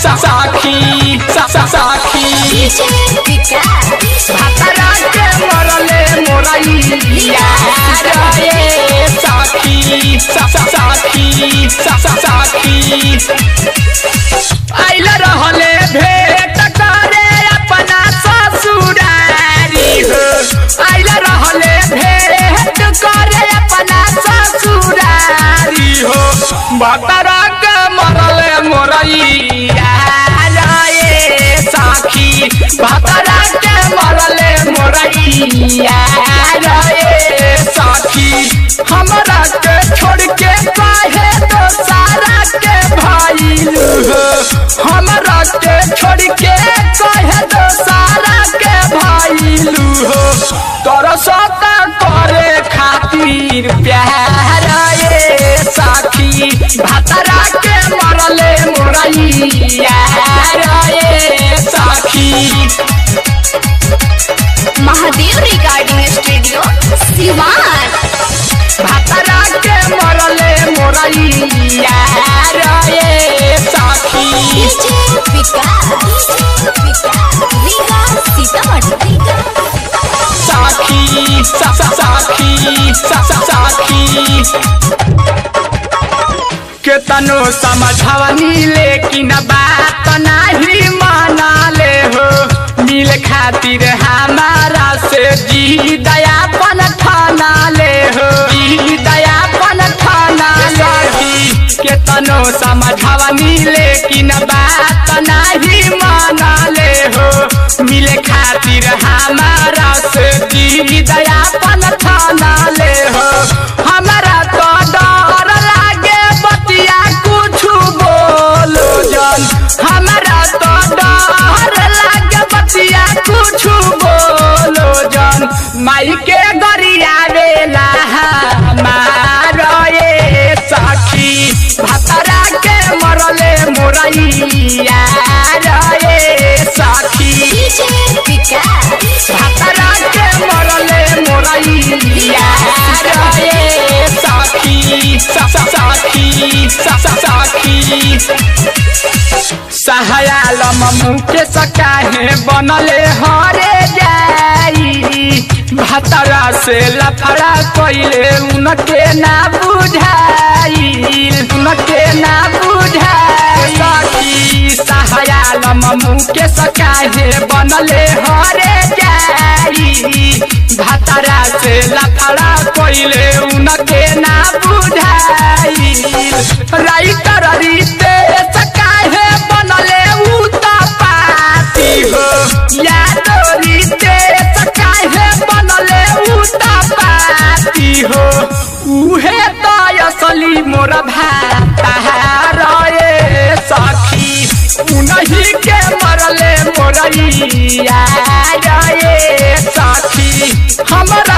साखी भातरा के मरले मोरैया रे साखी आइल रहले भेंट करे अपना ससुरारी हो आइल रहले भेंट करे अपना ससुरारी हो भातरा के मरले मोरैया रे साखी भातरा के मरले मोरैया रे साखी हमरा के छोड़ के काहे तो सारा के भाईलू हो हमरा के छोड़ के काहे तो सारा के भाईलू हो तोरा सता करे खातिर प्यार रे साखी भातरा के मरले मोरैया रे साखी महादेव रिकॉर्डिंग स्टूडियो सिवान भातरा के मरले मोरैया रे साखी साखी केतनो समझवनी लेकिन बात नहीं मानाले हो मिल खातिर हमारा से जी दयापन ठाना ले हो जी दयापन ठाना ले केतनो समझवनी लेकिन बात नहीं मानाले हो मिल खातिर हमारा से जी दयापन ठाना ले हो हमारा तो डर लागे बतिया कुछ बोलो जन हमारा तो डर लागे बतिया कुछ बोलो जन माई के गरिया बेला हमारा ये साखी भातरा के मरले मोरैया रे साखी भातरा के मरले मोरैया रे साखी सहायालम मुके सकाहे बनले हरे जाई भातरा से लफड़ा कइले उनके ना बुझाई साखी सहायालम मुके सकाहे बनले हरे जाई भातरा से लफड़ा कइले उनके ना बुझाई राइटर रीते सकाहे बनले उता पाती हो याद रीते सकाहे बनले उता पाती हो उहे तो असली मोर भातार रे सखी उनही के मरले मोरैया रे सखी हमरा